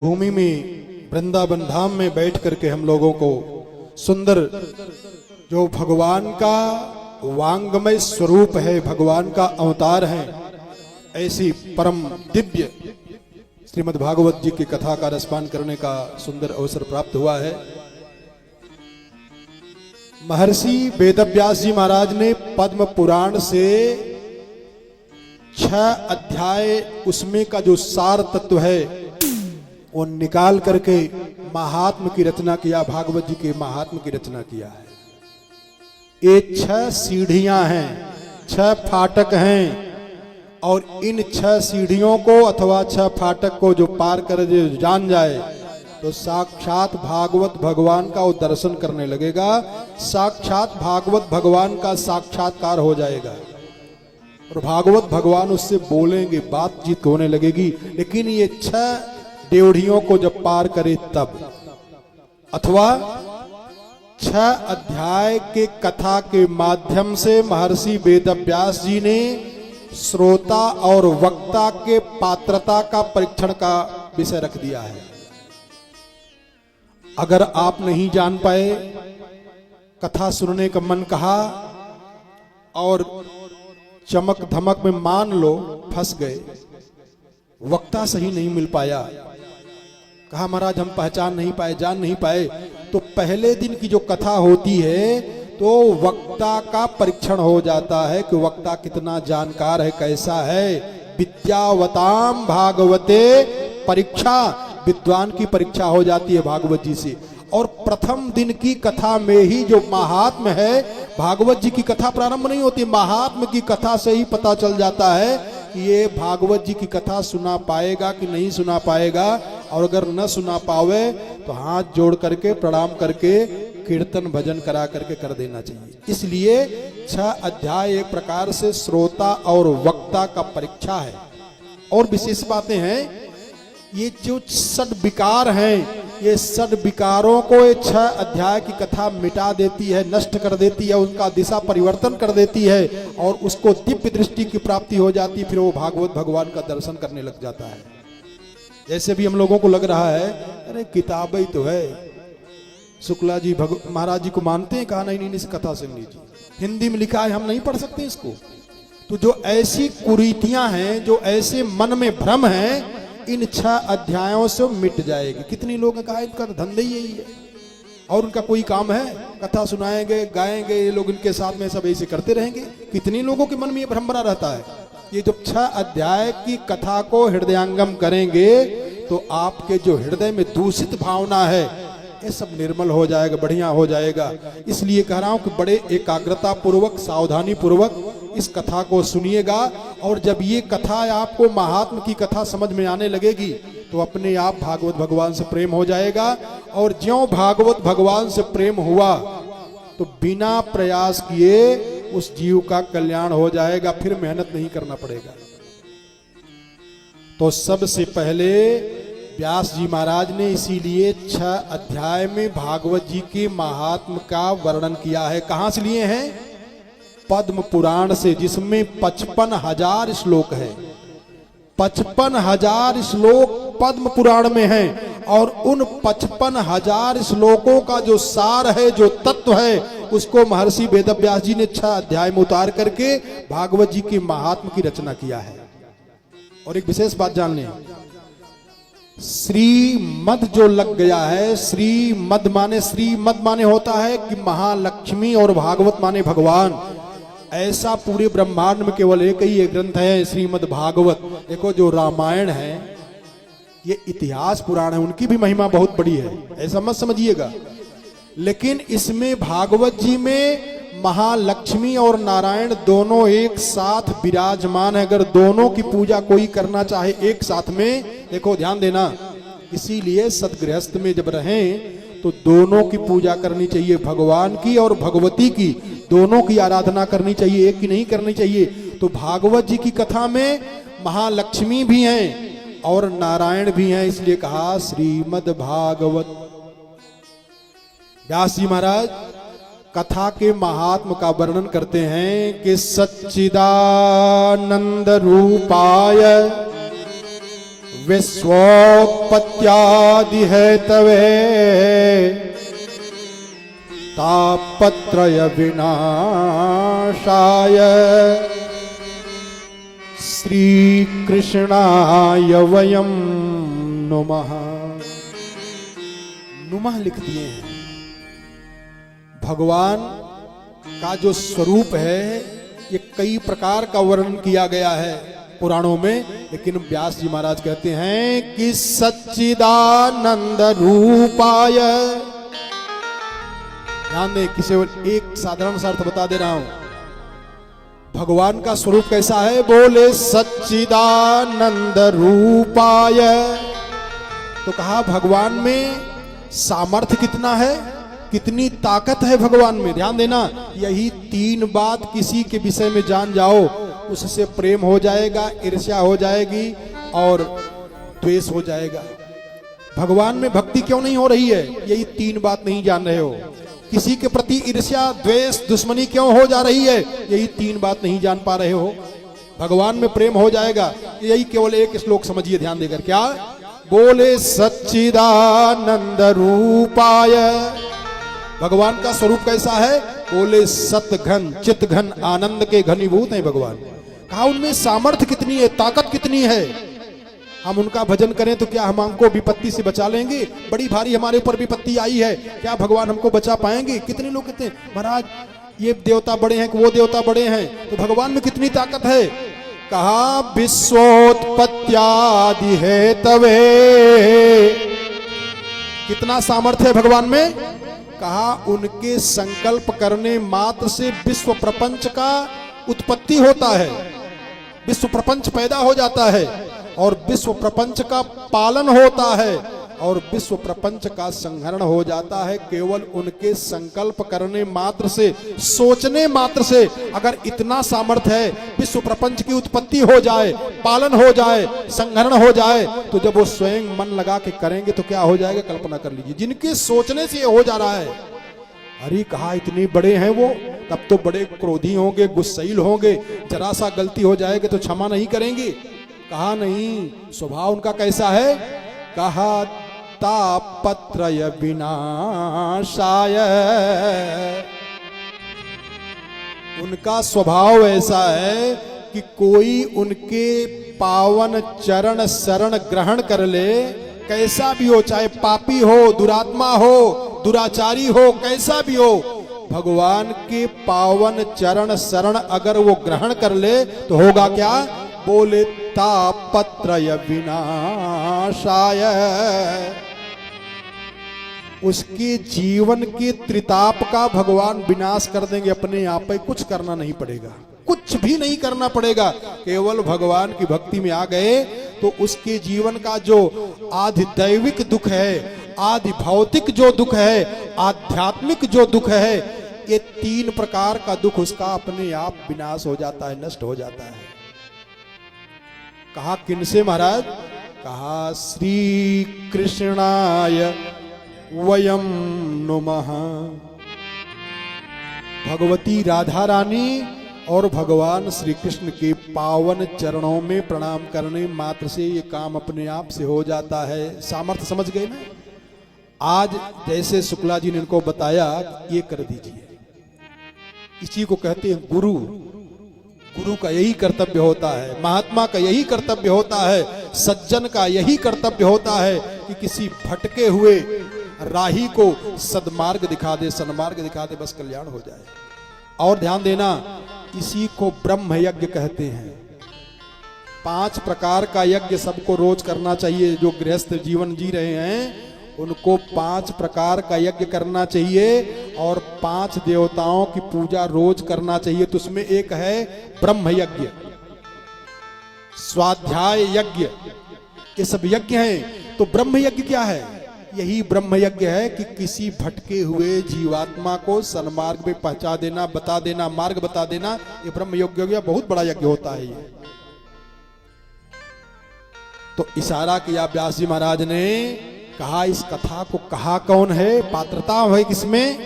भूमि में वृंदावन धाम में बैठ करके हम लोगों को सुंदर जो भगवान का वांगमय स्वरूप है, भगवान का अवतार है, ऐसी परम दिव्य श्रीमद् भागवत जी की कथा का रसपान करने का सुंदर अवसर प्राप्त हुआ है। महर्षि वेदव्यास जी महाराज ने पद्म पुराण से 6 अध्याय उसमें का जो सार तत्व है वो निकाल करके महात्म की रचना किया, भागवत जी के महात्म की रचना किया है। ये 6 सीढ़ियां हैं, 6 फाटक हैं, और इन 6 सीढ़ियों को अथवा 6 फाटक को जो पार कर जान जाए तो साक्षात भागवत भगवान का वो दर्शन करने लगेगा, साक्षात भागवत भगवान का साक्षात्कार हो जाएगा और भागवत भगवान उससे बोलेंगे, बातचीत होने लगेगी। लेकिन ये 6 ड्योढ़ियों को जब पार करे तब, अथवा 6 अध्याय के कथा के माध्यम से महर्षि वेदव्यास जी ने श्रोता और वक्ता के पात्रता का परीक्षण का विषय रख दिया है। अगर आप नहीं जान पाए, कथा सुनने का मन कहा और चमक धमक में मान लो फंस गए, वक्ता सही नहीं मिल पाया, कहा महाराज हम पहचान नहीं पाए, जान नहीं पाए, तो पहले दिन की जो कथा होती है तो वक्ता का परीक्षण हो जाता है कि वक्ता कितना जानकार है, कैसा है। विद्यावताम भागवते परीक्षा, विद्वान की परीक्षा हो जाती है भागवत जी से। और प्रथम दिन की कथा में ही जो महात्म है, भागवत जी की कथा प्रारंभ नहीं होती, महात्म की कथा से ही पता चल जाता है कि ये भागवत जी की कथा सुना पाएगा कि नहीं सुना पाएगा। और अगर न सुना पावे तो हाथ जोड़ करके प्रणाम करके कीर्तन भजन करा करके कर देना चाहिए। इसलिए 6 अध्याय एक प्रकार से श्रोता और वक्ता का परीक्षा है। और विशेष बातें हैं, ये जो षड विकार हैं, ये षड विकारों को ये 6 अध्याय की कथा मिटा देती है, नष्ट कर देती है, उनका दिशा परिवर्तन कर देती है और उसको दिव्य दृष्टि की प्राप्ति हो जाती है। फिर वो भागवत भगवान का दर्शन करने लग जाता है। जैसे भी हम लोगों को लग रहा है अरे किताब ही तो है, शुक्ला जी महाराज जी को मानते हैं, कहा नहीं इस कथा सुन लीजिए, हिंदी में लिखा है, हम नहीं पढ़ सकते इसको। तो जो ऐसी कुरीतियां हैं, जो ऐसे मन में भ्रम है, इन 6 अध्यायों से मिट जाएगी। कितनी लोग ने कहा इनका धंधा ही यही है और उनका कोई काम है, कथा सुनाएंगे गाएंगे, ये लोग इनके साथ में सब ऐसे करते रहेंगे। कितनी लोगों के मन में ये भ्रम बना रहता है। ये जब 6 अध्याय की कथा को हृदयांगम करेंगे तो आपके जो हृदय में दूषित भावना है ये सब निर्मल हो जाएगा, बढ़िया हो जाएगा। इसलिए कह रहा हूं कि बड़े एकाग्रता पूर्वक, सावधानी पूर्वक इस कथा को सुनिएगा। और जब ये कथा आपको महात्म की कथा समझ में आने लगेगी तो अपने आप भागवत भगवान से प्रेम हो जाएगा। और ज्यों भागवत भगवान से प्रेम हुआ तो बिना प्रयास किए उस जीव का कल्याण हो जाएगा, फिर मेहनत नहीं करना पड़ेगा। तो सबसे पहले व्यास जी महाराज ने इसीलिए 6 अध्याय में भागवत जी के महात्म का वर्णन किया है। कहां से लिए हैं? पद्म पुराण से, जिसमें 55,000 श्लोक है। 55,000 श्लोक पद्म पुराण में हैं और उन 55,000 श्लोकों का जो सार है, जो तत्व है, उसको महर्षि वेदव्यास जी ने 6 अध्याय में उतार करके भागवत जी के महात्म की रचना किया है। और एक विशेष बात जान लें, श्रीमद जो लग गया है, श्रीमद माने होता है कि महालक्ष्मी और भागवत माने भगवान। ऐसा पूरे ब्रह्मांड में केवल एक ही ग्रंथ है, श्रीमद् भागवत। देखो जो रामायण है ये इतिहास पुराण है, उनकी भी महिमा बहुत बड़ी है, ऐसा मत समझिएगा। लेकिन इसमें भागवत जी में महालक्ष्मी और नारायण दोनों एक साथ विराजमान है। अगर दोनों की पूजा कोई करना चाहे एक साथ में, देखो ध्यान देना, इसीलिए सतगृहस्थ में जब रहें तो दोनों की पूजा करनी चाहिए, भगवान की और भगवती की, दोनों की आराधना करनी चाहिए, एक की नहीं करनी चाहिए। तो भागवत जी की कथा में महालक्ष्मी भी हैं और नारायण भी हैं, इसलिए कहा श्रीमद् भागवत। व्यास जी महाराज कथा के महात्म का वर्णन करते हैं कि सच्चिदानंद रूपाय विश्वोत्पत्त्यादि हेतवे तापत्रय विनाशाय श्री कृष्णाय वयम नुमः। नुमः लिख दिए हैं। भगवान का जो स्वरूप है ये कई प्रकार का वर्णन किया गया है पुराणों में, लेकिन व्यास जी महाराज कहते हैं कि सच्चिदानंद रूपाय। ध्यान दें, किसी एक साधारण सा अर्थ बता दे रहा हूं। भगवान का स्वरूप कैसा है? बोले सच्चिदानंद रूपाय। तो कहा भगवान में सामर्थ्य कितना है, कितनी ताकत है भगवान में। ध्यान देना, यही तीन बात किसी के विषय में जान जाओ, उससे प्रेम हो जाएगा, ईर्ष्या हो जाएगी और द्वेष हो जाएगा। भगवान में भक्ति क्यों नहीं हो रही है? यही तीन बात नहीं जान रहे हो। किसी के प्रति ईर्ष्या, द्वेष, दुश्मनी क्यों हो जा रही है? यही तीन बात नहीं जान पा रहे हो। भगवान में प्रेम हो जाएगा। यही केवल एक श्लोक समझिए ध्यान देकर। क्या बोले? सच्चिदानंद रूपाय। भगवान का स्वरूप कैसा है? बोले सतघन चितघन आनंद के घनीभूत हैं भगवान। कहा उनमें सामर्थ्य कितनी है, ताकत कितनी है। हम उनका भजन करें तो क्या हम हमको विपत्ति से बचा लेंगे? बड़ी भारी हमारे ऊपर विपत्ति आई है, क्या भगवान हमको बचा पाएंगे? कितने लोग कहते हैं महाराज ये देवता बड़े हैं कि वो देवता बड़े हैं, तो भगवान में कितनी ताकत है। कहा विश्वोत्पत्त्यादि हेतवे। कितना सामर्थ्य है भगवान में। कहा उनके संकल्प करने मात्र से विश्व प्रपंच का उत्पत्ति होता है, विश्व प्रपंच पैदा हो जाता है और विश्व प्रपंच का पालन होता है और विश्व प्रपंच का संहरण हो जाता है केवल उनके संकल्प करने मात्र से, सोचने मात्र से। अगर इतना सामर्थ्य है, विश्व प्रपंच की उत्पत्ति हो जाए, पालन हो जाए, संहरण हो जाए, तो जब वो स्वयं मन लगा के करेंगे तो क्या हो जाएगा कल्पना कर लीजिए। जिनके सोचने से ये हो जा रहा है। अरे कहा इतने बड़े हैं वो, तब तो बड़े क्रोधी होंगे, गुस्सैल होंगे, जरा सा गलती हो जाएगी तो क्षमा नहीं करेंगे। कहा नहीं, स्वभाव उनका कैसा है। कहा तापत्रय विनाशाय। उनका स्वभाव ऐसा है कि कोई उनके पावन चरण शरण ग्रहण कर ले, कैसा भी हो, चाहे पापी हो, दुरात्मा हो, दुराचारी हो, कैसा भी हो, भगवान के पावन चरण शरण अगर वो ग्रहण कर ले तो होगा क्या? बोले तापत्रय विनाशाय। उसके जीवन के त्रिताप का भगवान विनाश कर देंगे अपने आप पे। कुछ करना नहीं पड़ेगा, कुछ भी नहीं करना पड़ेगा। केवल भगवान की भक्ति में आ गए तो उसके जीवन का जो आधि दैविक दुख है, आधि भौतिक जो दुख है, आध्यात्मिक जो दुख है, ये तीन प्रकार का दुख उसका अपने आप विनाश हो जाता है, नष्ट हो जाता है। कहा किनसे महाराज? कहा श्री कृष्णाय वयम नुमः। भगवती राधा रानी और भगवान श्री कृष्ण के पावन चरणों में प्रणाम करने मात्र से ये काम अपने आप से हो जाता है। सामर्थ्य समझ गए ना? आज जैसे शुक्ला जी ने इनको बताया ये कर दीजिए, इसी को कहते हैं गुरु। गुरु का यही कर्तव्य होता है, महात्मा का यही कर्तव्य होता है, सज्जन का यही कर्तव्य होता है कि किसी भटके हुए राही को सदमार्ग दिखा दे, सन्मार्ग दिखा दे, बस कल्याण हो जाए। और ध्यान देना, इसी को ब्रह्म यज्ञ कहते हैं। 5 प्रकार का यज्ञ सबको रोज करना चाहिए। जो गृहस्थ जीवन जी रहे हैं उनको 5 प्रकार का यज्ञ करना चाहिए और 5 देवताओं की पूजा रोज करना चाहिए। तो उसमें एक है ब्रह्म यज्ञ, स्वाध्याय यज्ञ, ये सब यज्ञ हैं। तो ब्रह्म यज्ञ क्या है? यही ब्रह्म यज्ञ है कि किसी भटके हुए जीवात्मा को सन्मार्ग में पहुंचा देना, बता देना, मार्ग बता देना। ये ब्रह्म यज्ञ हो गया, बहुत बड़ा यज्ञ होता है ये। तो इशारा किया व्यास जी महाराज ने, कहा इस कथा को कहा कौन है, पात्रता है किसमें?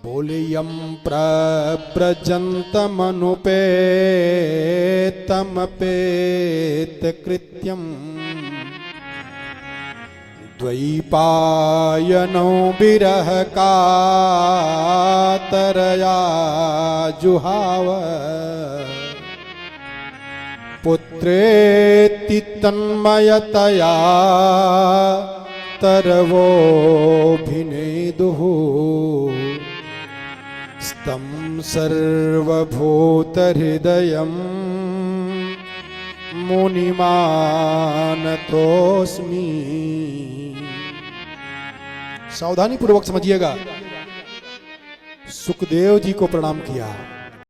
बोले यम प्रव्रजन्तमनुपेतमपेत कृत्यम द्वैपायनो विरह कातरया जुहाव पुत्रेति तन्मयतया तरवोऽभिनेदुः स्तं सर्वभूतहृदयं मुनिमानतोऽस्मि। सावधानी पूर्वक समझिएगा। सुखदेव जी को प्रणाम किया।